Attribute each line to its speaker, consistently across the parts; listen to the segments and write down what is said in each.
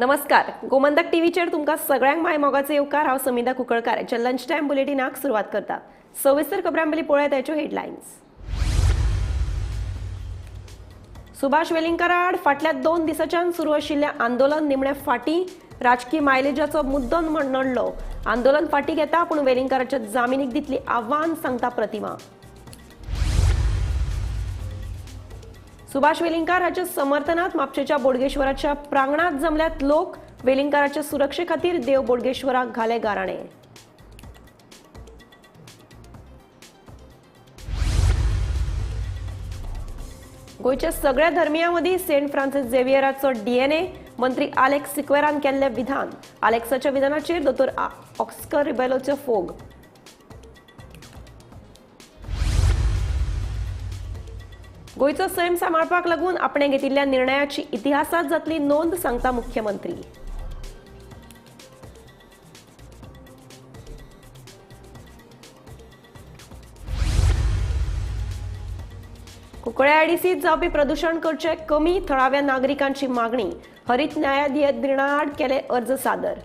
Speaker 1: नमस्कार, गोमंतक टीव्हीचेर तुमकां सगळ्यांक माय मोगाचे येवकार। हांव समिधा कुंकळकार। हेच्या लंच टायम बुलेटिनाक सुरवात करता। सविस्तर खबरां पयलीं पळयात हेच्यो हेडलायन्स। सुभाष वेलिंगकारा आड फाटल्या 2 दिसांच्यान सुरू आशिल्लें आंदोलन निमणे फाटीं। राजकीय मायलेजाचो मुद्दो नडलो। आंदोलन फाटीं घेता पूण वेलिंगकाराच्या जामिनीक दितली आव्हान, सांगता प्रतिमा। सुभाष वेलिंगकार हाच्या समर्थनात म्हापशेच्या बोडगेश्वराच्या प्रांगणात जमल्यात लोक। वेलिंगकाराच्या सुरक्षे खातीर देव बोडगेश्वराक घाले गाराणे। गोयच्या सगळ्या धर्मियां मदीं सेंट फ्रांसिस झेवियराचो डीएनए। मंत्री आलेक्स सिक्वेरान केल्ले विधान। आलेक्साच्या विधानाचेर दोतोर ऑस्कर रिबेलोचो फोग। गोयचो सैम सांबाळपाक लागून आपणे घेतिल्ल्या निर्णयाची इतिहासात जातली नोंद, सांगता मुख्यमंत्री। कुंकळे आयडीसीत जावपी प्रदूषण करचे कमी, थळाव्या नागरिकांची मागणी। हरीत न्यायाधिकरणा आड केले अर्ज सादर।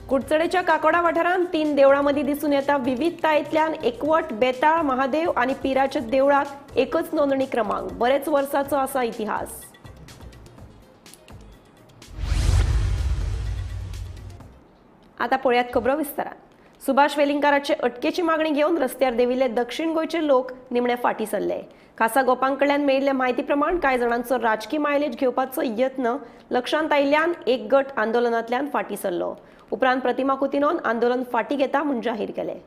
Speaker 1: कुडचडेच्या काकोडा वाठारांत 3 देवळां मदीं दिसून येता विविधतायेंतल्यान एकवट। बेताळ, महादेव आनी पिराच्या देवळाक एकच नोंदणी क्रमांक। बरेच वर्सांचो आसा इतिहास। आता पळयात खबरो विस्तारान। सुभाष वेलिंगकाराचे अटकेची मागणी घेवन रस्त्यार देविल्ले दक्षिण गोंयचे लोक निमणे फाटीं सरले। खासा गोपांकडल्यान मेळिल्ले म्हायती प्रमाण कांय जाणांचो राजकीय मायलेज घेवपाचो यत्न लक्षांत आयिल्ल्यान एक गट आंदोलनांतल्यान फाटीं सरलो। उपरांत प्रतिमा कुतिनोन आंदोलन फाटीं घेता म्हूण जाहीर केलें।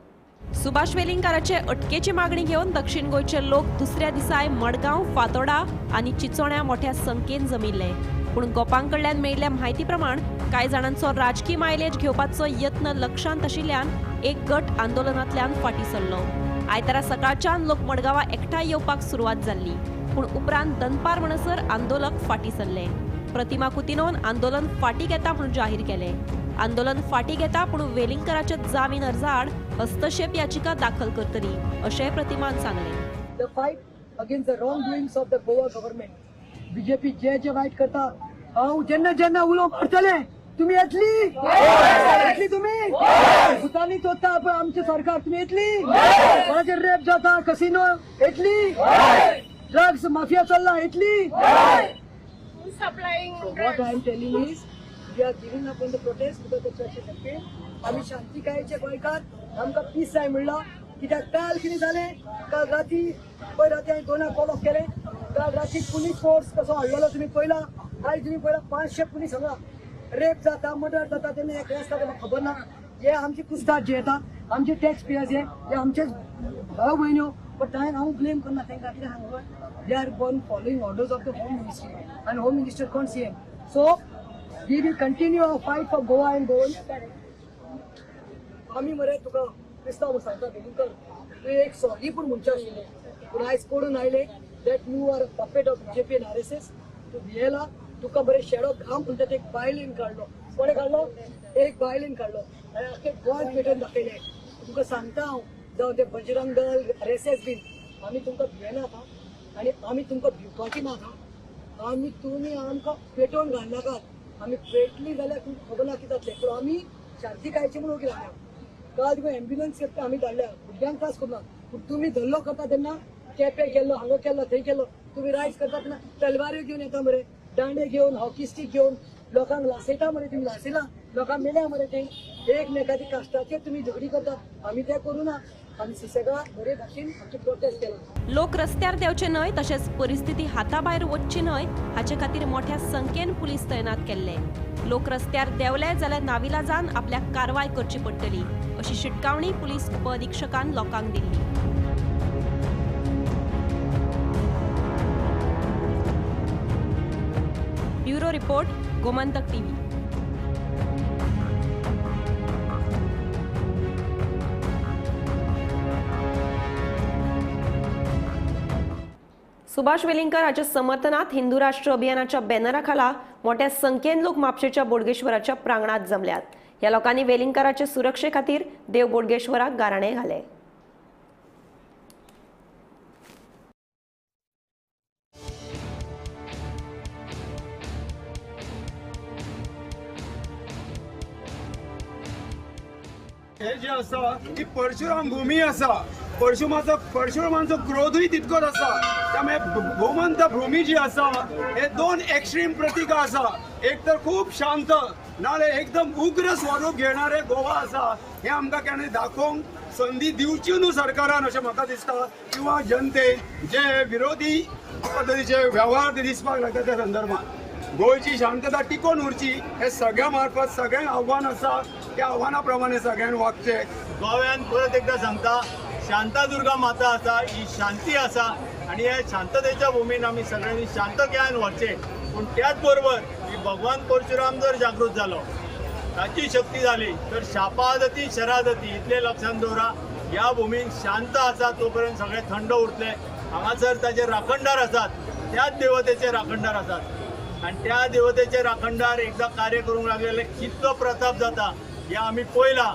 Speaker 1: सुभाष वेलिंगकाराचे अटकेची मागणी घेवन दक्षिण गोंयचे लोक दुसऱ्या दिसाय मडगांव, फातोडा आनी चिंचोण्या मोठ्या संख्येन जमिल्ले। पूण गोपांकडल्यान मेळिल्ल्या म्हायती प्रमाण कांय जाणांचो राजकीय मायलेज घेवपाचो यत्न लक्षांत आशिल्ल्यान एक गट आंदोलनांतल्यान फाटीं सरलो। आयतारा सकाळच्यान लोक मडगांवां एकठांय येवपाक सुरवात जाल्ली, पूण उपरांत दनपार म्हणसर आंदोलक फाटीं सरले। प्रतिमा कुतिनोन आंदोलन फाटीं घेता म्हूण जाहीर केलें। आंदोलन फाटीं घेता पूण वेलिंगकाराच्या जामीन अर्जा आड हस्तक्षेप याचिका दाखल करतली, अशेंय प्रतिमान सांगलें।
Speaker 2: The fight against the wrongdoings of the Goa government. BJP जे वाईट करता, हांव जेन्ना उलो करतले, तुम्ही येतली तुम्ही भुतानी चोरता पण आमचे सरकार तुम्ही येतली। कोणाचे रेप जाता, कसिनो येतली, ड्रग्स माफिया चल्ला येतली। So what I am telling is, we are giving up on the protest because the church is empty. आम्ही शांती कायचे गोंयकार आमकां पीस जाय म्हणला। कित्याक काल कितें जालें, काल राती हांवें 2 कॉल ऑफ केले। काल राती पुलीस फोर्स कसो हाडलेलो तुमी पळयला। आयज तुमी पळयला 500 पुलीस हांगा। रेप जाता, मर्डर जाता, तेन्ना एक रस्ता म्हाका खबर ना। हे आमचे कुस्तार जे येता, आमचे टॅक्स पेयर्स हे आमचेच भाव भयण्यो। बट हांव ब्लेम करना तांकां, कित्याक हांगा they are gone following orders of the home ministry आनी होम मिनिस्टर कोण CM. So we will continue our fight for Goa and Goans. आमी मरे तुका क्रिस्तांव सांगता वेलिंगकर, तूं एक सॉरी पूण म्हणचे आशिल्ले, पूण आयज कोडून आयले that you are a puppet of BJP end RSS. तूं भियेला, तुका बरे शेडो घाम म्हणटा एक बायलेन काडलो। कोणे काडलो? एक बायलेन काडलो आनी आख्खे गोंय पेटोवन दाखयले। तुका सांगता हांव, जावं ते बजरंग दल, आरएसएस बीन, आमी तुमकां भियेनात आनी आमी तुमकां भिवपाची नात। तुमी आमकां पेटोवन घालनाकात। आमी पेटली जाल्यार तुमकां खबर ना कितें जातलें, पूण आमी शांती कायची म्हणून उगी रावल्या। काल तुका एम्ब्युलन्स करता आमी धाडल्या, भुरग्यांक त्रास करना, पूण तुमी धरलो करता तेन्ना केपें केल्लो, हांगा केल्लो, थंय केल्लो। तुमी रायज करता तेन्ना तलवाऱ्यो घेवन येता मरे, दांडे घेवन, हॉकी स्टीक घेवन लोकांक लासयता मरे। तुमी लासयला, लोकांक मेल्या मरे। ते एकमेकाची काश्टाचेर तुमी झगडी करता, आमी तें करूं ना। आमी सुसेगाद बरे भाशेन आमची प्रोटेस्ट केला।
Speaker 1: लोक रस्त्यार देवचे न्हय, तशेंच परिस्थिती हाताभायर वचची न्हय हाचे खातीर मोठ्या संख्येन पुलीस तैनात केल्ले। लोक रस्त्यार देवले जाल्यार नाविलाजान आपल्याक कारवाय करची पडटली, अशी शिटकावणी पुलीस उपअधिक्षकान लोकांक Delhi. Bureau report, Gomantak TV. Subhash Velingkar हाच्या समर्थनात हिंदू राष्ट्र अभियानाच्या बॅनराखाला मोठ्या संख्येन लोक म्हापशेच्या बोडगेश्वराच्या प्रांगणात जमल्यात। ह्या लोकांनी वेलिंगकाराचे सुरक्षे खातीर देव बोडगेश्वराक गाराणे घाले।
Speaker 3: हे जे आसा ती परशुराम भूमी आसा. परशुरामांचो क्रोधूय तितकोच आसा. त्यामुळे गोमंत भूमी जी आसा हे दोन एक्स्ट्रीम प्रतीका आसा. एक तर खूप शांत नाल्यार एकदम उग्र स्वरूप घेणारे गोवा आसा हे आमकां केन्ना दाखोवंक संदी दिवची न्हू सरकारान अशें म्हाका दिसता, किंवा जनतेक जे विरोधी पद्दतीचे व्यवहार ते दिसपाक लागता त्या संदर्भात. गोंयची शांतता टिकोवन उरची हे सगळ्या मार्फत सगळ्यांक आव्हान आसा. त्या आव्हाना प्रमाणे सगळ्यांनी वागचें.
Speaker 4: गोव्यान परत एकदा सांगता, शांतादुर्गा माता आसा ही शांती आसा आणि ह्या शांततेच्या भूमीन आमी सगळ्यांनी शांततेन व्हरचें. पूण त्याच बरोबर की भगवान परशुराम जर जागृत जालो, ताची शक्ती जाली, तर शापादती शरादती इतले लक्षांत दवरा. ह्या भूमीन शांत आसा तोपर्यंत सगळे थंड उरतले. हांगासर ताचे राखणदार आसात, त्याच देवतेचे राखणदार आसात आणि त्या देवतेचे राखणदार एकदा कार्य करूंक लागलेले कितलो प्रताप जाता हे आमी पळयलां.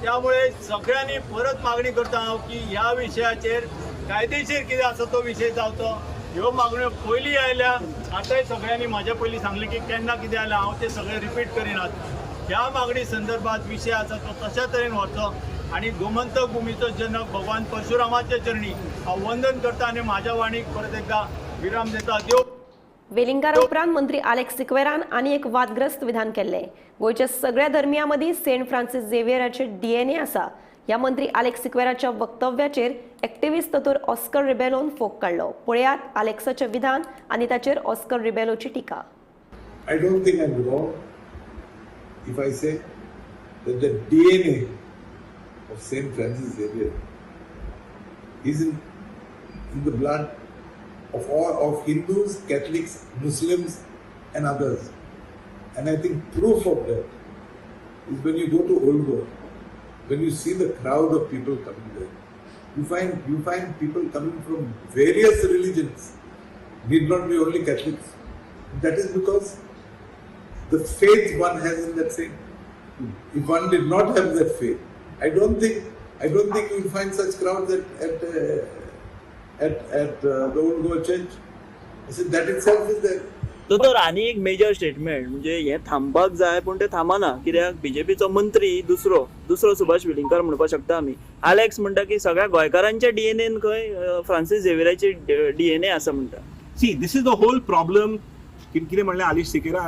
Speaker 4: त्यामुळे सगळ्यांनी परत मागणी करता हांव की ह्या विशयाचेर कायदेशीर कितें आसा तो विशय जावचो. ह्यो मागण्यो पयलीं आयल्या, आतांय सगळ्यांनी म्हाज्या पयलीं सांगलें की केन्ना कितें जालें हांव ते सगळे रिपीट करिनात. ह्या मागणी संदर्भात विशय आसा तो तशा तरेन व्हरचो आणि गोमंतक भूमीचो जनक भगवान परशुरामाच्या चरणी हांव वंदन करता आणि म्हाज्या वाणीक परत एकदा विराम देता. देव
Speaker 1: वेलिंगकारा उपरांत मंत्री आलेक्स सिक्वेरान आनी एक वादग्रस्त विधान केल्लें. गोंयच्या सगळ्या धर्मियां मदीं सेंट फ्रांसीस झेवियराचे DNA आसा. ह्या मंत्री आलेक्स सिक्वेराच्या वक्तव्याचेर एक्टिव्हिस्ट दोतोर ऑस्कर रिबेलोन फोग काडलो. पळयात आलेक्साचें विधान आनी ताचेर ऑस्कर रिबेलोची टिका.
Speaker 5: I don't think I'm wrong if I say that the DNA of Saint Francis Xavier is in the blood of all Hindus, Catholics, Muslims, and others. And I think proof of that is when you go to Old Goa, when you see the crowd of people coming there. You find people coming from various religions, need not be only Catholics. That is because the faith one has in that saint. If one did not have that faith, I don't think you will find such crowds at the Old Goa Church. I said that itself is there.
Speaker 4: तर आनी एक major statement म्हणजे हे थांबपाक जाय पूण ते थांबना. कित्याक बीजेपीचो मंत्री दुसरो सुभाष वेलिंगकार म्हणपाक शकता आमी. आलेक्स म्हणटा की सगळ्या गोंयकारांच्या डीएनएन खंय फ्रांसीस झेवियराचे DNA आसा म्हणटा.
Speaker 6: See, this is the whole problem. कितें म्हणलें आलेक्स सिक्वेरा?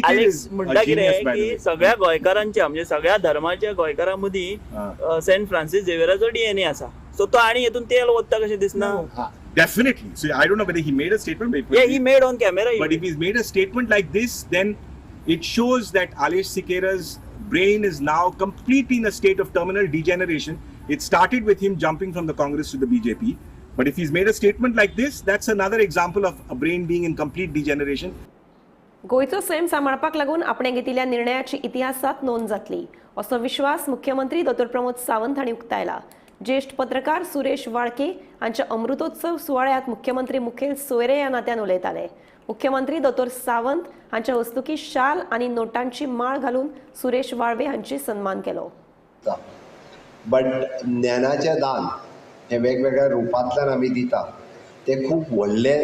Speaker 4: आलेक्स म्हणटा कितें की सगळ्या गोंयकारांच्या म्हणजे सगळ्या धर्माच्या गोंयकारां मदीं सेंट फ्रांसीस झेवियराचो DNA आसा. सो तो आनी हेतून तेल ओतता कशें दिसना.
Speaker 6: Definitely. So I don't know whether he made a statement.
Speaker 4: Yeah, he made on camera.
Speaker 6: But if he's made a statement like this, then it shows that Alex Siqueira's brain is now completely in a state of terminal degeneration. It started with him jumping from the Congress to the BJP. But if he's made a statement like this, that's another example of a brain being in complete degeneration.
Speaker 1: गोंयचो Sam सांबाळपाक लागून आपणे घेतिल्ल्या निर्णयाची इतिहासात नोंद जातली असो विश्वास मुख्यमंत्री दोतोर प्रमोद सावंत हांणी उक्तायला. ज्येष्ठ पत्रकार सुरेश वाळके हांच्या अमृतोत्सव सुवाळ्यात मुख्यमंत्री मुखेल सोयरे ह्या नात्यान उलयताले. मुख्यमंत्री दोतोर सावंत हांच्या हस्तुकी शाल आनी नोटांची माळ घालून सुरेश वाळवे हांची सन्मान केलो.
Speaker 7: बट ज्ञानाचें दान हे वेगवेगळ्या रुपांतल्यान आमी दिता ते खूब व्हडलें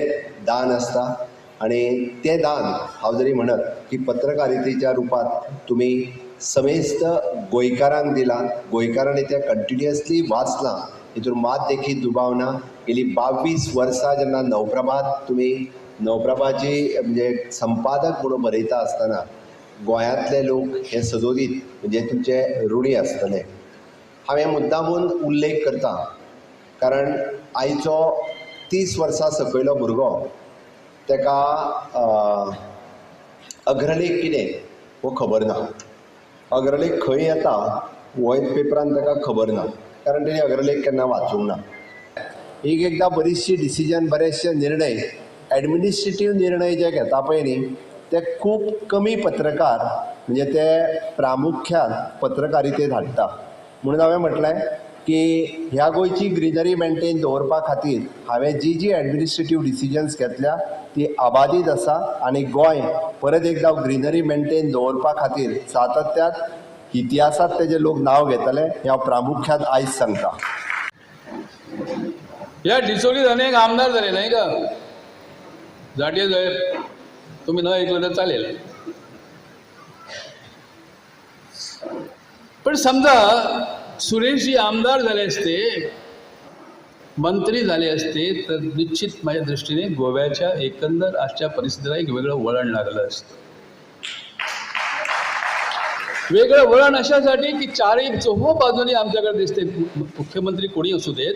Speaker 7: दान आसता आणि ते दान हांव जरी म्हणत की पत्रकारितेच्या रुपांत तुमी समेस्त गोंयकारांक दिलां, गोंयकारांनी तें कंटिन्युअसली वाचलां, हितून मात देखीक दुबाव ना. गेली 22 वर्सां जेन्ना नवप्रभात तुमी नवप्रभाची म्हणजे संपादक म्हणून बरयता आसतना गोंयांतले लोक हे सदोदीत म्हणजे तुमचे ऋणी आसतले. हांवें मुद्दामून उल्लेख करता कारण आयचो 30 वर्सां सकयलो भुरगो ताका अग्रलेख कितें हो खबर ना. अग्रलेख खंय येता वोयत पेपरान ताका खबर ना कारण ताणें अग्रलेख केन्ना वाचूंक ना. एकदां बरीचशी डिसिजन बरेचशे निर्णय एडमिनिस्ट्रेटीव निर्णय जे घेता पळय न्ही ते खूब कमी पत्रकार म्हणजे ते प्रामुख्यान पत्रकारितेंत हाडटा. म्हणून हांवें म्हटलें की ह्या गोंयची ग्रिनरी मेंटेन दवरपा खातीर हांवें जी एडमिनिस्ट्रेटीव डिसिजन्स घेतल्या ती अबादीत आसा आनी गोंय परत एकदां ग्रिनरी मेंटेन दवरपा खातीर सातत्यान इतिहासांत तेजे लोक नांव घेतले हें हांव प्रामुख्यान आयज सांगता.
Speaker 8: या डिचोली जाणे एक आमदार झाले नाही का जाडे जाहीर तुम्ही न ऐकलं तर चालेल. पण समजा सुरेशजी आमदार झाले असते, मंत्री झाले असते, तर निश्चित माझ्या दृष्टीने गोव्याच्या एकंदर आजच्या परिस्थितीला एक वेगळं वळण लागलं असतं. वेगळं वळण अशासाठी की चोहो बाजूनी आमच्याकडे दिसते, मुख्यमंत्री कोणी असू देत,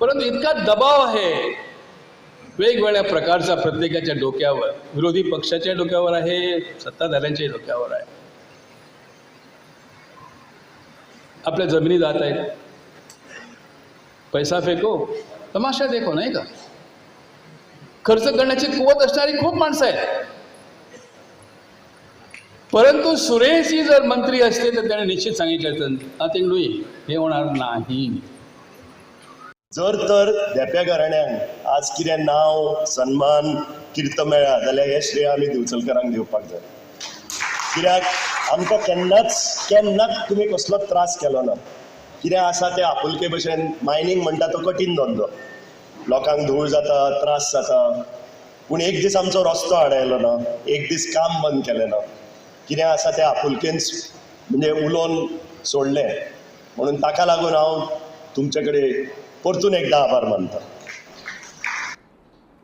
Speaker 8: परंतु इतका दबाव आहे वेगवेगळ्या प्रकारचा प्रत्येकाच्या डोक्यावर, विरोधी पक्षाच्या डोक्यावर आहे, सत्ताधाऱ्यांच्या डोक्यावर आहे. आपल्या जमिनी जात आहेत, पैसा फेको तमाशा देखो, नाही का? खर्च करण्याची कुवत असणारी खूप माणसं आहेत, परंतु सुरेशजी जर मंत्री असते तर त्याने निश्चित सांगितलं असतं नथिंग डुईंग, हे होणार नाही.
Speaker 9: जर तर देप्या घराण्यांक आज कितें नांव सन्मान किर्त मेळ्ळा जाल्यार हे श्रेय आमी दिवचलकरांक दिवपाक जाय. कित्याक आमकां केन्नाच तुमी कसलो त्रास केलो ना. कितें आसा तें आपुलके भशेन मायनींग म्हणटा तो कठीण धंदो, लोकांक धूळ जाता, त्रास जाता, पूण एक दीस आमचो रस्तो आडायलो ना, एक दीस काम बंद केलें ना. कितें आसा तें आपुलकेन म्हणजे उलोवन सोडलें. म्हणून ताका लागून हांव तुमचे कडेन परतून एकदा आभार मानता.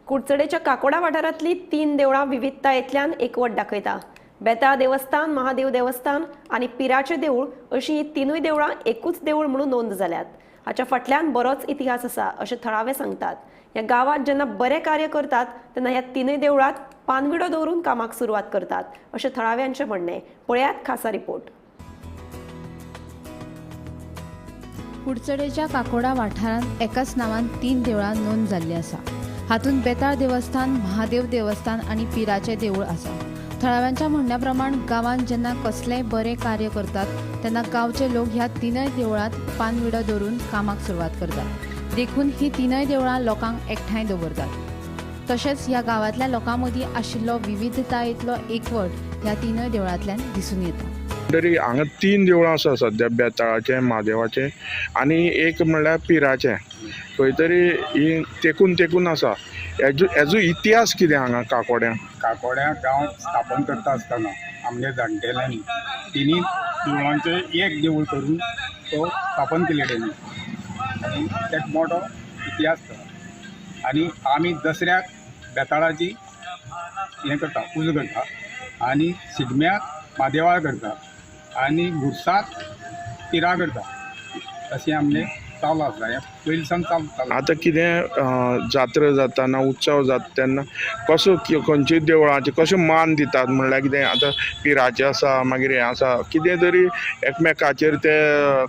Speaker 1: कुडचडेच्या काकोडा वाठारांतली 3 देवळां विविधतायेंतल्यान एकवट दाखयता. बेताळ देवस्थान, महादेव देवस्थान आनी पिराचें देवूळ अशीं ही 3 देवळां एकूच देवूळ म्हणून नोंद जाल्यात. हाच्या फाटल्यान बरोच इतिहास आसा अशें थळावे सांगतात. ह्या गांवांत जेन्ना बरें कार्य करतात तेन्ना ह्या 3 देवळांत पानविडो दवरून कामाक सुरवात करतात अशें थळाव्यांचें म्हणणें. पळयात खासा रिपोर्ट.
Speaker 10: कुडचडेच्या काकोडा वाठारांत एकाच नांवान 3 देवळां नोंद जाल्लीं आसा. हातूंत बेताळ देवस्थान, महादेव देवस्थान आनी पिराचें देवूळ आसा. थळाव्यांच्या म्हणण्या प्रमाण गांवांत जेन्ना कसलेंय बरें कार्य करतात तेन्ना गांवचे लोक ह्या 3 देवळांत पानविडो दवरून कामाक सुरवात करतात. देखून ही 3 देवळां लोकांक एकठांय दवरतात. तशेंच ह्या गांवांतल्या लोकां मदीं आशिल्लो विविधतायेंतलो एकवट ह्या 3 देवळांतल्यान दिसून येता.
Speaker 11: तरी हांगा 3 देवळां आसा सद्या, बेताळाचें, महादेवाचें आनी एक म्हणल्यार पिराचें. खंय तरी ही तेकून आसा. हेजो इतिहास कितें हांगा काकोड्यां?
Speaker 3: काकोड्या गांव स्थापन करता आसतना आमगे जाणटेल्यांनी 3 देवळांचें एक देवूळ करून तो स्थापन केले तेणी आनी एक मोठो इतिहास तो. आनी आमी दसऱ्याक बेताळाची हें करता, पुजा करता, आनी शिगम्याक महादेवाळ करता, आनी घुरसाक पिरा करता. अशें आमगे चालू आसा, हें पयलींसान चालू.
Speaker 11: आतां कितें जात्रा जाता ना उत्सव जाता तेन्ना कसो खंयच्या देवळांचे कशें मान दितात? म्हणल्यार कितें आतां पिराचें आसा, मागीर हें आसा, कितें तरी एकमेकाचेर ते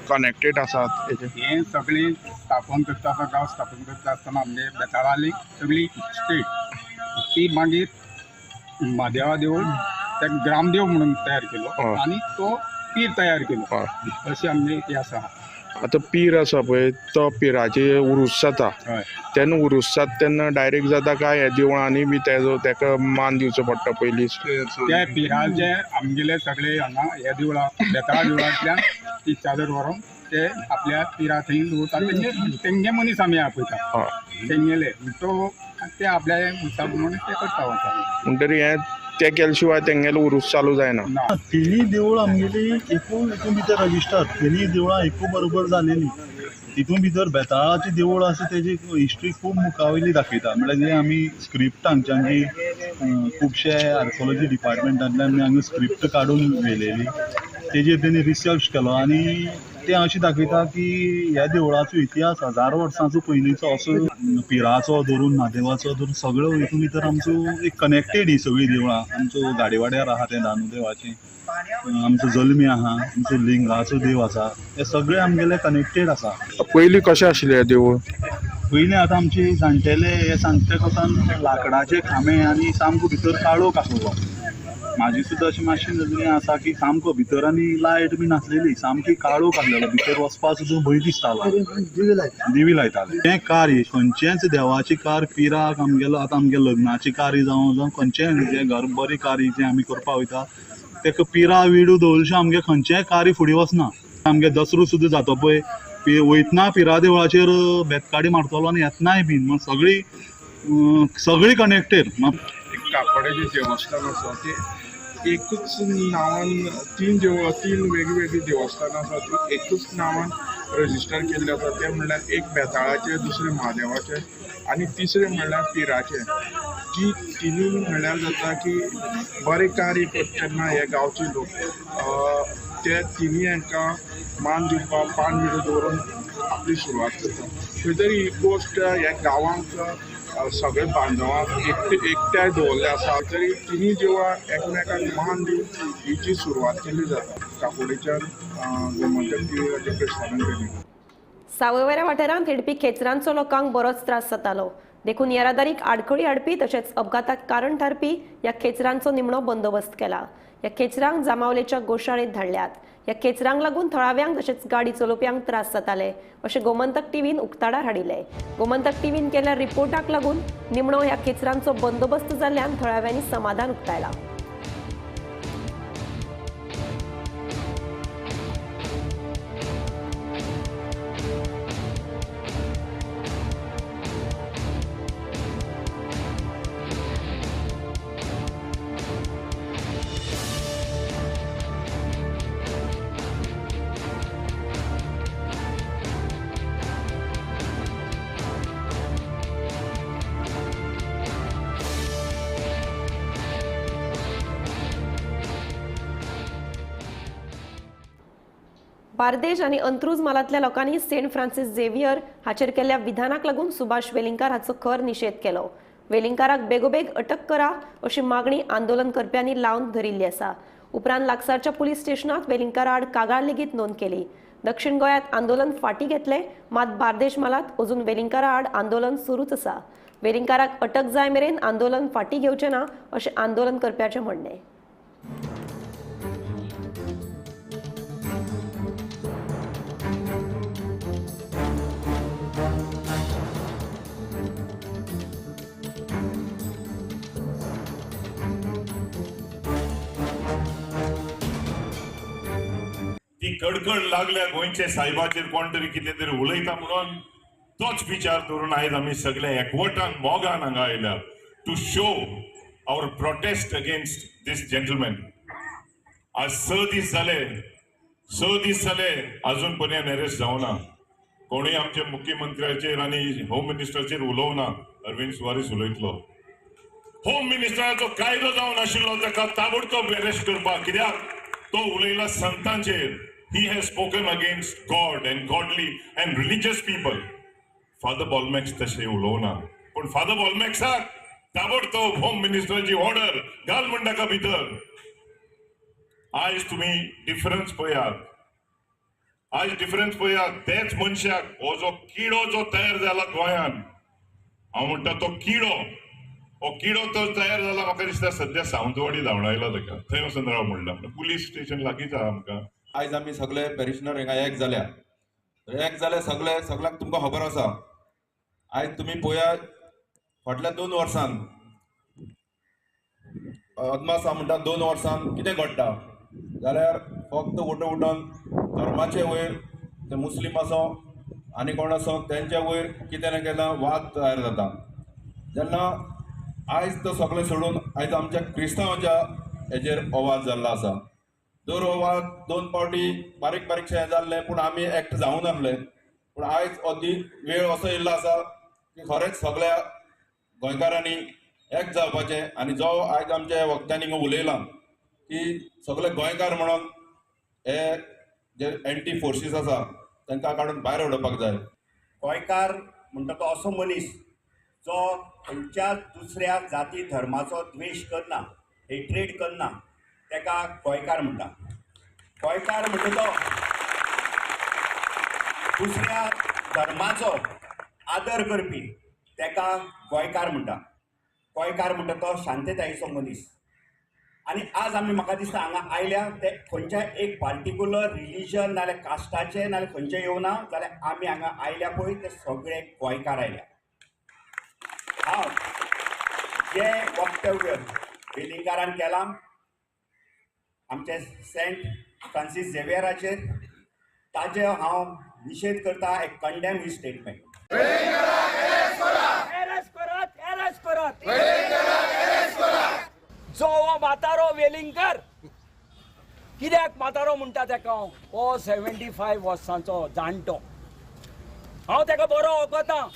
Speaker 11: कनेक्टेड आसात?
Speaker 3: हें सगळें स्थापन करता, गांव स्थापन करता आसतना आमगे बेताळाली सगळी स्टेट ती मागीर महादेवा देवूळ ते ग्रामदेव म्हणून तयार केलो आनी तो पीर तयार केलो. अशें आमगे इतिहास आसा.
Speaker 11: आतां पीर आसा पळय तो पिराचे उरूस जाता तेन्ना उरूस जाता तेन्ना डायरेक्ट जाता काय ह्या देवळांनी बी तेका मान दिवचो पडटा पयलींच?
Speaker 3: त्या पिराचे आमगेले सगळे हांगा ह्या देवळा बेताळा देवळांतल्यान ती चादर व्हरोन ते आपल्या पिरा थंय दवरतात. तेंगे मनीस आमी आपयता तेंगेले तो ते आपल्या उत्सव म्हणून ते करता वता.
Speaker 11: म्हणटरी हें ते केल्या शिवाय तेंगेलो उरूस चालू जायना.
Speaker 12: तिनी देवूळ आमगेली हितून भितर रजिस्टर, तिनी देवळां एकू बरोबर जालेली. तितून भितर बेताळाची देवूळ आसा तेजी हिस्ट्री खूब मुखावयली दाखयता. म्हळ्यार जे आमी स्क्रिप्ट हांगच्यान खुबशे आर्कोलॉजी डिपार्टमेंटांतल्यान हांगा स्क्रिप्ट काडून व्हेलेली, तेजेर तेणी रिसर्च केलो आनी ते अशें दाखयता की ह्या देवळाचो इतिहास 1000 वर्सांचो पयलींचो असो. पिराचो धरून महादेवाचो धरून सगळो हितून भितर आमचो एक कनेक्टेड ही सगळीं देवळां. आमचो गाडेवाड्यार आहा तें दानुदेवाचें, आमचो जल्मी आहा, आमचो लिंगाचो देव आसा, हे सगळे आमगेले कनेक्टेड आसा.
Speaker 11: पयलीं कशें आशिल्लें हें देवूळ?
Speaker 12: पयलीं आतां आमचे जाणटेले हे सांगते कोतान लाकडाचे खांबे आनी सामको भितर काळोख आसलो. म्हाजी सुद्दां अशी मातशी नजरे आसा की सामको भितर आनी लायट बी नासलेली, सामकी काळोख आसलेलो, भितर वचपाक सुद्दां भंय दिसतालो. दिवी लायताले. तें कार्य खंयचेंच देवाची कार पिराक आमगेलो आतां आमगे लग्नाची कार्य जावं खंयचें जें घर बरें कार्य जें आमी करपाक वयता तेका पिरा विडू दवरचें आमगे खंयचेंय कार्य फुडें वचना. आमगे दसरो सुद्दां जाता पळय वयतना पिरा देवळाचेर बेतकाडी मारतलो आनी येतनाय बीन सगळी कनेक्टेड.
Speaker 3: काकोड्याचें देवस्थान आसा तें
Speaker 11: एकूच नांवान तीन वेगवेगळी देवस्थानां आसा ती एकूच नांवान रजिस्टर केल्ली आसा ते म्हणल्यार एक बेताळाचें, दुसरें महादेवाचें आनी तिसरें म्हणल्यार पिराचें. जी तिनूय म्हणल्यार जाता की बरें कार्य करता तेन्ना हे गांवचे लोक ते तिनूय हांकां मान दिवपाक पान विडो दवरून आपली सुरवात करता. खंय तरी ही गोश्ट ह्या गांवांक सगळे बांदवांक एकठांय दवरले आसा तरी तिनूय देवळां एकामेकांक मान दिवन ही जी सुरवात केल्ली जाता काकोडेच्यान गोमंतक टिवीचे कृष्णानंद केली.
Speaker 1: सावयवेऱ्या वाठारांत हिडपी खेचरांचो लोकांक बरोच त्रास जातालो. देखून येरादारीक आडखळी हाडपी तशेंच अपघाताक कारण थारपी ह्या खेचरांचो निमणो बंदोबस्त केला. ह्या खेचरांक जामावलेच्या गोशाळेंत धाडल्यात. ह्या खेचरांक लागून थळाव्यांक तशेंच गाडी चलोवप्यांक त्रास जाताले अशें गोमंतक टीव्हीन उक्ताडार हाडिल्ले. गोमंतक टीव्हीन केल्ल्या रिपोर्टाक लागून निमणो ह्या खेचरांचो बंदोबस्त जाल्ल्यान थळाव्यांनी समाधान उक्तायलां. बार्देश आनी अंत्रुज मालांतल्या लोकांनी सेंट फ्रांसीस झेवियर हाचेर केल्ल्या विधानाक लागून सुभाष वेलिंगकार हाचो खर निशेध केलो. वेलिंगकाराक बेगोबेग अटक करा अशी मागणी आंदोलन करप्यांनी लावन धरिल्ली आसा. उपरांत लागसारच्या पुलीस स्टेशनात वेलिंगकारा आड कागाळ लेगीत नोंद केली. दक्षिण गोंयांत आंदोलन फाटीं घेतले, मात बार्देश मालांत अजून वेलिंगकारा आड आंदोलन सुरूच आसा. वेलिंगकाराक अटक जाय मेरेन आंदोलन फाटीं घेवचें ना अशें आंदोलन करप्याचें म्हणणें.
Speaker 13: ती कडकड लागल्या गोंयचे साहेबाचेर कोण तरी कितें तरी उलयता म्हणून तोच विचार धरून आयज आमी सगळे एकवटान मोगान हांगा आयल्या to show our protest against this gentleman. आज 6 दीस जाले अजून पर्यंत अरेस्ट जावना. कोणूय आमच्या मुख्यमंत्र्याचेर आनी होम मिनिस्टराचेर उलोवना. अरविंद सुवारीस उलयतलो. होम मिनिस्टराचो कायदो जावन आशिल्लो ताका ताबडतोब अरेस्ट करपाक, कित्याक तो उलयला संतांचेर. He has spoken against God and godly and religious people. Father Bolmax तशें उलोवना, पण फादर बॉलमॅक्साक ताबडतोब होम मिनिस्टराची ऑर्डर घाल म्हण ताका भितर. आयज तुमी डिफरन्स पळयात. तेच मनशाक हो जो किडो जो तयार जाला गोंयांत, हांव म्हणटा तो किडो तो तयार जाला. म्हाका दिसता सध्या सावंतवाडी धांवडायला ताका, थंय वचून राव म्हणला. पुलीस स्टेशन लागींच आहा आमकां.
Speaker 14: आयज आमी सगळे पॅरिशनर हिंगा एक जाल्या सगळ्यांक तुमकां खबर आसा. आयज तुमी पळयात फाटल्या 2 वर्सांत अदमासा म्हणटा 2 वर्सांत कितें घडटा जाल्यार फक्त उठोन धर्माचे वयर ते मुस्लीम आसो आनी कोण आसो तेंच्या वयर कितें ना कितें वाद तयार जाता. जेन्ना आयज तो सगळें सोडून आयज आमच्या क्रिस्तांवांच्या हेजेर हो वाद जाल्लो आसा. दर हो वाद 2 फावटी बारीकशें जाल्लें, पूण आमी एक्ट जावूं नासले. पूण आयज वेळ असो येयल्लो आसा की खरेंच सगळ्या गोंयकारांनी एक जावपाचें. आनी जो आयज आमच्या वक्त्यांनी हिंगा उलयला की सगळे गोंयकार म्हणून हे जे एंटी फोर्सीस आसा तांकां काडून भायर उडोवपाक जाय.
Speaker 4: गोंयकार म्हणटा तो असो मनीस जो खंयच्या दुसऱ्या जाती धर्माचो द्वेश करना, हेट्रेड करना, ताका गोंयकार म्हणटा. गोंयकार म्हणटा तो दुसऱ्या धर्माचो आदर करपी, ताका गोंयकार म्हणटा. गोंयकार म्हणटा तो शांततायेचो मनीस. आनी आज आमी म्हाका दिसता हांगा आयल्या ते खंयच्याय एक पार्टिक्युलर रिलीजन नाल्यार कास्टाचे नाल्यार खंयचे येवना, जाल्यार आमी हांगा आयल्या पळय ते सगळे गोंयकार आयल्या. हांव जे वक्तव्य वेलिंगकारान केलां आमचे सेंट फ्रांसीस झेवियराचेर, ताजे हांव निशेध करता. I condemn he statement.
Speaker 2: जो म्हातारो
Speaker 15: वेलिंगकर कित्याक म्हातारो म्हणटा ताका हो 75 वर्सांचो जाणटो. हांव ताका बरो वळखतां.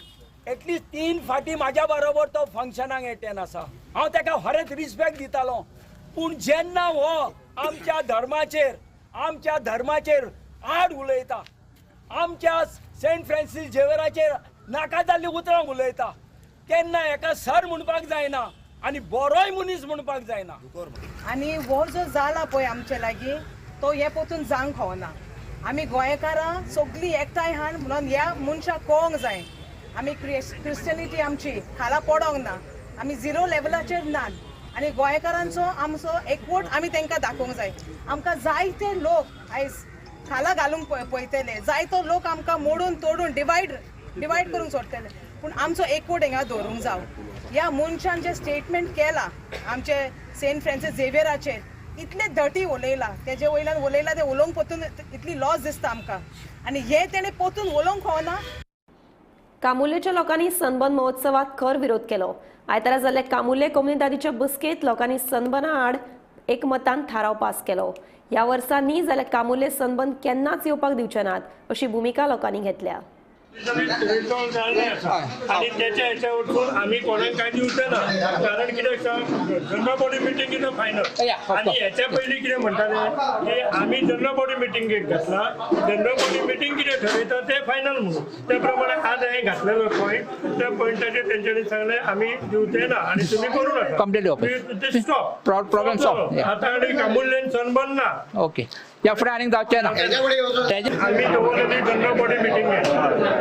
Speaker 15: एटलीस्ट 3 फाटी म्हाज्या बरोबर तो फंक्शनाक एटेंड आसा. हांव ताका हरेच रिस्पेक्ट दितालो. पूण जेन्ना हो आमच्या धर्माचेर आड उलयता, आमच्या सेंट फ्रांसीस झेवियराचेर नाका जाल्ली उतरां उलयता, तेन्ना हेका सर म्हणपाक जायना आनी बरोय मनीस म्हणपाक जायना.
Speaker 16: आनी हो जो जाला पळय आमचे लागीं तो हे पोतून जावंक खावना. आमी गोंयकारां सगळीं एकठांय हाड म्हणून ह्या मनशाक कळोंक जाय. आमी क्रिस्टियनिटी आमची खाला पडोंक ना. आमी 0 लेवलाचेर नात. आनी गोंयकारांचो आमचो एकवट आमी तांकां दाखोवंक जाय. आमकां जायते लोक आयज खाला घालूंक पळयतले, जायतो लोक आमकां मोडून तोडून डिवायड करूंक सोडटले. पूण आमचो एकवट हिंगा दवरूंक जाय. ह्या मनशान जे स्टेटमेंट केला आमचे सेंट फ्रांसीस झेवियराचेर, इतले धटी उलयला, तेजे वयल्यान उलयला ते उलोवंक पोतून इतली लॉस दिसता आमकां. आनी हे तेणे पोतून उलोवंक खावना.
Speaker 1: कामुर्लेच्या लोकांनी सनबर्न महोत्सवात खर विरोध केलो. आयतारा जाल्ले कामुर्ले कम्युनिदादीच्या बसकेत लोकांनी सनबर्ना आड एकमतान थाराव पास केलो. ह्या वर्सा न्ही जाल्यार कामुर्ले सनबर्न केन्नाच येवपाक दिवचे नात अशी भुमिका लोकांनी घेतल्या.
Speaker 17: आणि त्याच्या ह्याच्या वरतून आम्ही कोणाक काय दिवचे ना. कारण कितें general body meeting is final. आणि ह्याच्या पयलीं कितें म्हणटाले की आमी जनरल बॉडी मिटींगेक घातला, जनरल बॉडी मिटींग कितें ठरयता ते फायनल म्हणून. त्या प्रमाणे आज हांवें घातलेलो पॉयंट, त्या पॉयंटाचेर तेंच्यांनी सांगलें आमी दिवचे ना आणि तुम्ही करू नका. Stop problem solve. आता आनी कामुर्लेन सनबर्न ना.
Speaker 15: ओके, या फुडें आनीक जावचें ना.
Speaker 17: आमी दवरलेली जनरल बॉडी मिटींग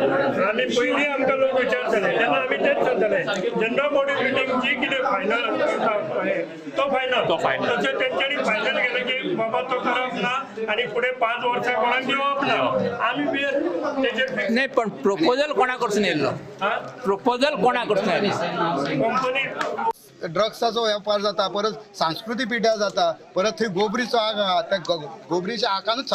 Speaker 17: आनी पयलीं आमकां लोक विचारताले तेन्ना आमी तेच सांगताले जनरल बॉडी मिटींग जी कितें फायनल तो फायनल. तशें तेंच्यांनी फायनल केलें की बाबा तो करप ना आनी फुडें 5 वर्सां कोणाक दिवप ना. आमी तेजेर
Speaker 15: नाही, पण प्रपोजल कोणा कडसून येयल्लो? प्रपोजल कोणा कडसून येयल्लो?
Speaker 17: कंपनी
Speaker 18: ड्रग्साचो वेपार जाता, परत सांस्कृतीक पिड्यार जाता, परत थंय गोबरीचो आग आहा. त्या गोबरीच्या आकानूच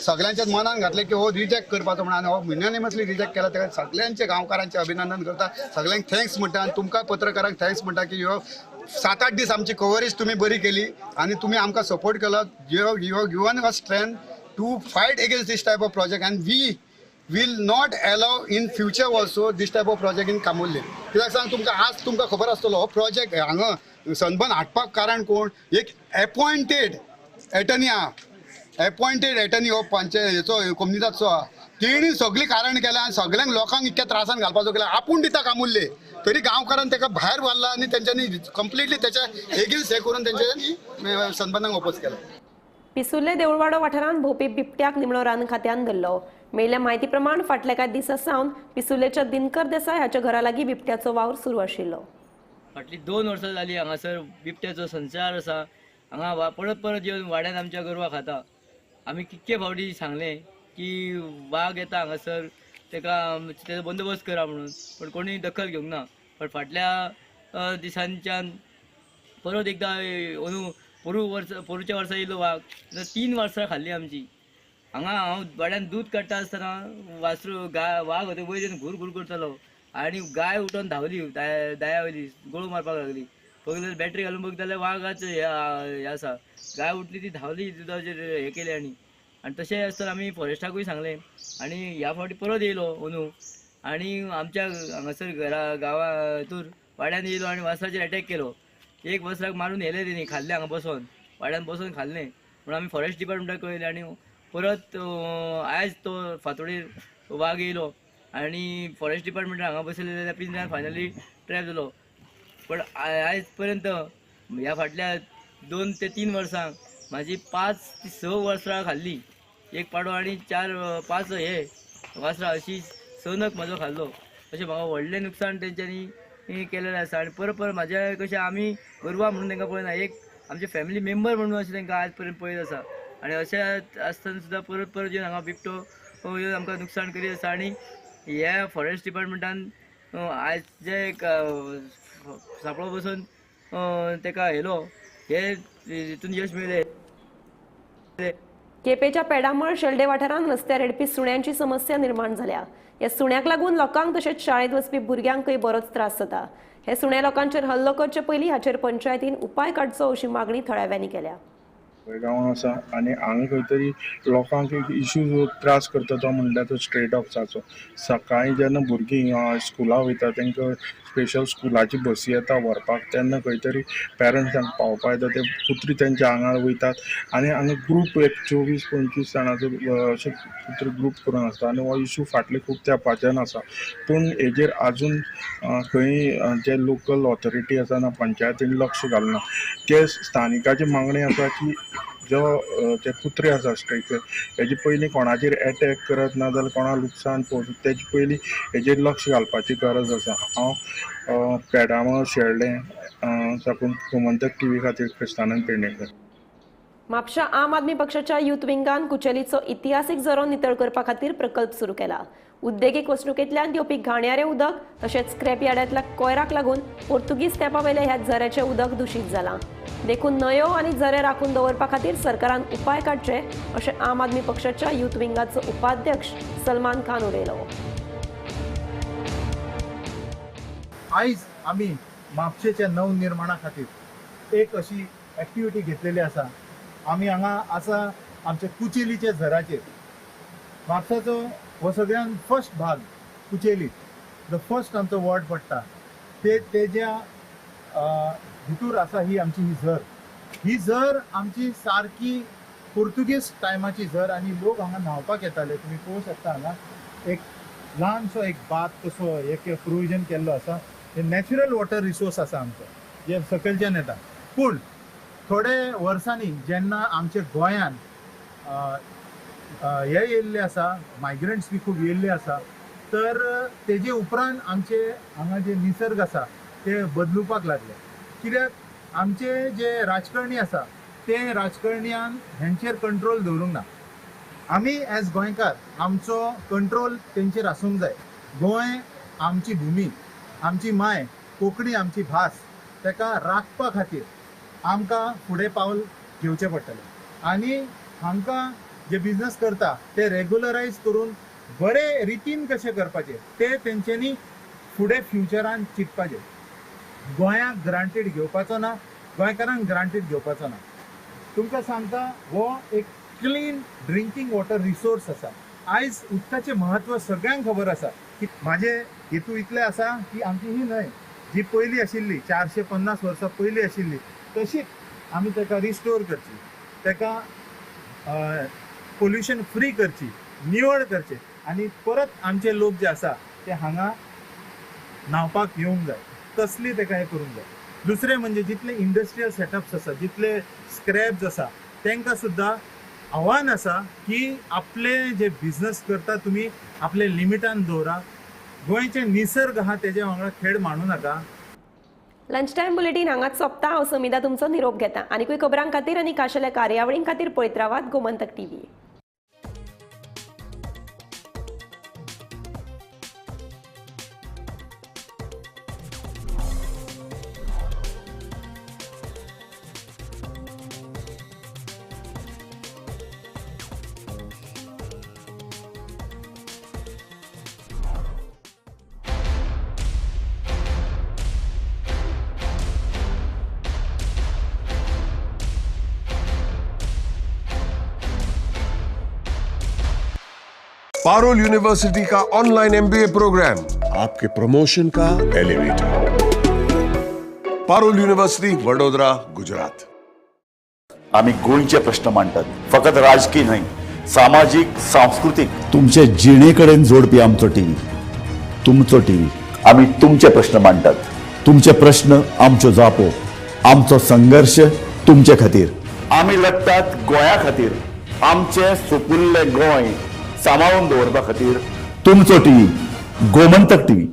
Speaker 18: सगळ्यांच्या मनान घातलें की हो रिजेक्ट करपाचो म्हणून. आनी हो मिनिमसली रिजेक्ट केला. तेका सगळ्यांचे गांवकारांचे अभिनंदन करता, सगळ्यांक थँक्स म्हणटा. आनी तुमकां पत्रकारांक थँक्स म्हणटा की ह्यो 7-8 दीस आमची कवरेज तुम्ही बरी केली आनी तुम्ही आमकां सपोर्ट केलो. You given us strength to fight against this type of project and we will not allow in future also this type of project in Camurlim. कित्याक सांग तुमकां आज तुमकां खबर आसतलो हो प्रोजेक्ट हांगा सनबर्न हाडपाक कारण कोण? एक अपॉइंटेड एटर्नी आहा. अपॉइंटेड एटर्नी हो हेचो कम्युनिदाचो आहा. तेणी सगळी कारण केल्या आनी सगळ्यांक लोकांक इतक्या त्रासान घालपाचो केला. आपूण दिता कामुर्ले तरी गांवकारान ताका भायर व्हरला आनी तेंच्यांनी कंप्लिटली तेच्या एगेन्स्ट हे करून तेंच्यांनी सनबर्नाक ओपोज केला.
Speaker 1: पिसुर्ले देवळवाडो वाठारांत भोंवपी बिबट्याक निमणो रान खात्यान धरलो. मेळिल्ल्या म्हायती प्रमाण फाटल्या कांय दिसा सावन पिसुर्लेच्या दिनकर देसाय हाच्या घरा लागीं बिबट्याचो वावर सुरू आशिल्लो.
Speaker 19: फाटली 2 वर्सां जालीं हांगासर बिबट्याचो संचार आसा. हांगा परत येवन वाड्यान आमच्या गोरवां खाता. आमी कितके फावटी सांगलें की वाघ येता हांगासर तेका तेजो बंदोबस्त करा म्हणून, पण कोणी दखल घेवंक ना. पण फाटल्या दिसांच्यान परत एकदां पोरूच्या वर्सा येयलो वाघ. 3 वर्सां खाल्ली आमची. हांगा हांव वाड्यान दूध काडटा आसतना वासरू वाघ होते वयर घूर घूर करतालो आनी गाय उठोन धांवली दाया वयली गोळू मारपाक लागली. पळयल्यार बॅटरी घालून बघ जाल्यार वाघाच हे आसा. गाय उठली ती धांवली दुधाचेर हे केलें आनी तशें आसतना आमी फॉरेस्टाकूय सांगलें आनी ह्या फावटी परत येयलो अंदू आनी आमच्या हांगासर गांवा हितूर वाड्यान येयलो आनी वासराचेर अटॅक केलो. एक वासराक मारून हेले तेणी खाल्लें हांगा बसोन वाड्यान बसोन खाल्लें. म्हणून आमी फॉरेस्ट डिपार्टमेंटाक कळयलें आनी परत आयज तो फातोडेर वाघ येयलो आनी फॉरेस्ट डिपार्टमेंटान हांगा बसयले त्या पिंजऱ्यान फायनली ट्रॅप जालो. पण आयज पर्यंत ह्या फाटल्या 2 ते 3 वर्सांक म्हाजी 5 ते 6 वर्सां खाल्ली. एक पाडो आनी 4-5 हे वासरां अशी 6 नग म्हाजो खाल्लो. अशें म्हाका व्हडलें नुकसाण तेंच्यांनी केलेलें आसा. आनी परत म्हाज्या कशें आमी गोरवां म्हणून तांकां पळयना, एक आमचे फॅमिली मेंबर म्हणून अशें तांकां आज पर्यंत पळयत आसा. आनी अशें आसतना सुद्दां परत येवन हांगा बिबटो येवन आमकां नुकसाण करीत आसा. आनी ह्या फॉरेस्ट डिपार्टमेंटान आयज जे सापळो बसून ताका येयलो हे हितून यश मेळ्ळें.
Speaker 1: केपेच्या पेडामळ शेल्डे वाठारांत रस्त्यार येडपी सुण्यांची समस्या निर्माण जाल्या. ह्या सुण्याक लागून लोकांक तशेंच शाळेंत वचपी भुरग्यांकय बरोच त्रास जाता. हे सुण्या लोकांचेर हल्लो करचे पयलीं हाचेर पंचायतीन उपाय काडचो अशी मागणी थळाव्यांनी केल्या.
Speaker 11: गांव आसा आनी हांगा खंय तरी लोकांक एक इश्यू त्रास करता तो म्हणल्यार तो स्ट्रेट ऑप्साचो. सकाळीं जेन्ना भुरगीं स्कुलाक वयता तांकां स्पेशल स्कुलाची बसी येता व्हरपाक, तेन्ना खंय तरी पेरंट्सांक पावपा येता ते कुत्री तेंच्या आंगार वयतात आनी हांगा ग्रूप एक 24-25 जाणांचो अशे कुत्री ग्रूप करून आसता आनी हो इश्यू फाटले खूब तेंपाच्यान आसा. पूण हेजेर आजून खंय जे लोकल ऑथॉरिटी आसा ना पंचायतीन लक्ष घालना. ते स्थानिकाची मागणी आसा की जो ते कुत्रे आसा स्ट्रायकर हेजे पयलीं कोणाचेर एटॅक करत ना जाल्यार कोणा लुकसाण पोवचें तेजे पयलीं हेजेर लक्ष घालपाची गरज आसा. हांव पेडामो शेळडे साकून गोमंतक TV खातीर क्रिस्तानंद पेडणेकर.
Speaker 1: म्हापशा आम आदमी पक्षाच्या युथ विंगान कुचेलीचो इतिहासीक झरो नितळ करपा खातीर प्रकल्प सुरू केला. उद्देगीक वसणुकेंतल्यान येवपी घाणयारें उदक तशेंच स्क्रॅप यार्डांतल्या कोयराक लागून पोर्तुगीज तेंपावेले ह्या झऱ्याचें उदक दुशीत जालां. देखून न्हंयो आनी झरे राखून दवरपा खातीर सरकारान उपाय काडचे अशें आम आदमी पक्षाच्या युथ विंगाचो उपाध्यक्ष सलमान खान उलयलो.
Speaker 12: आयज आमी म्हापशेच्या नवनिर्माणा खातीर एक अशी एक्टिविटी घेतलेली आसा. आमी हांगा आसा आमच्या कुचेलीच्या झराचेर. म्हापशाचो हो सगळ्यान फर्स्ट भाग कुचेली, द फर्स्ट आमचो वॉर्ड पडटा तेज्या भितूर आसा ही आमची ही झर आमची सारकी पोर्तुगीज टायमाची झर आनी लोक हांगा न्हांवपाक येताले. तुमी पळोवंक शकता हांगा एक ल्हानसो एक बाथ कसो एक प्रोविजन केल्लो आसा. हे नॅचरल वॉटर रिसोर्स आसा आमचो जे सकयलच्यान येता. पूण थोडे वर्सांनी जेन्ना आमच्या गोंयान हे येयल्ले आसा मायग्रंट्स बी खूब येयल्ले आसा तर तेजे उपरांत आमचे हांगा जे निसर्ग आसा ते बदलुपाक लागले. कित्याक आमचे जे राजकारणी आसा ते राजकारण्यान हेंचेर कंट्रोल दवरूंक ना. आमी एज गोंयकार आमचो कंट्रोल तेंचेर आसूंक जाय. गोंय आमची भुमी, आमची माय, कोंकणी आमची भास, तेका राखपा खातीर आमकां फुडें पावल घेवचें पडटलें आनी हांकां जे बिझनस करता ते रेग्युलरायज करून बरे रितीन कशें करपाचें ते तेंच्यांनी फुडें फ्युचरान चिंतपाचें. गोंयाक ग्रांटेड घेवपाचो ना, गोंयकारांक ग्रांटेड घेवपाचो ना. तुमकां सांगता हो एक क्लीन ड्रिंकींग वॉटर रिसोर्स आसा. आयज उदकाचें म्हत्व सगळ्यांक खबर आसा की म्हाजे हेतू इतलें आसा की आमची ही न्हंय जी पयलीं आशिल्ली 450 वर्सां पयलीं आशिल्ली तशीच आमी ताका रिस्टोर करची, ताका पोल्युशन फ्री करची, निवळ करचे आनी परत आमचे लोक जे आसा ते हांगा न्हांवपाक येवंक जाय तसली ताका हें करूंक जाय. दुसरें म्हणजे जितले इंडस्ट्रियल सेटअप्स आसा जितले स्क्रॅप्स आसा तांकां सुद्दां आव्हान आसा की आपले जे बिझनस करता तुमी आपले लिमिटान दवरा. गोंयचे निसर्ग आहा तेजे वांगडा खेळ मांडू नाका.
Speaker 1: लंच टायम बुलेटीन हांगाच सोंपता. हांव समिता तुमचो निरोप घेता. आनीकूय खबरां खातीर आनी खाशेल्या कार्यावळीं खातीर पळयत रावात गोमंतक TV.
Speaker 20: पारुल यूनिवर्सिटी का ऑनलाइन MBA प्रोग्राम आपके प्रमोशन का एलिवेटर. पारुल यूनिवर्सिटी वडोदरा गुजरात.
Speaker 21: आम्ही गोंयचे प्रश्न मांडतात, फकत राजकीय न्हय, सामाजिक सांस्कृतिक.
Speaker 22: तुमचे जिणेकडेन जोडपी आमचो टीव्ही, तुमचो टीव्ही.
Speaker 21: आम्ही तुमचे प्रश्न मांडतात.
Speaker 22: तुमचे प्रश्न आमच्यो जापो, आमचो संघर्ष तुमचे खातीर.
Speaker 21: आम्ही लढतात गोंया खातीर. आमचे सोपुल्ले गोंय सांबाळून दवरपा खातीर.
Speaker 22: तुमचो टीव्ही, गोमंतक टीव्ही.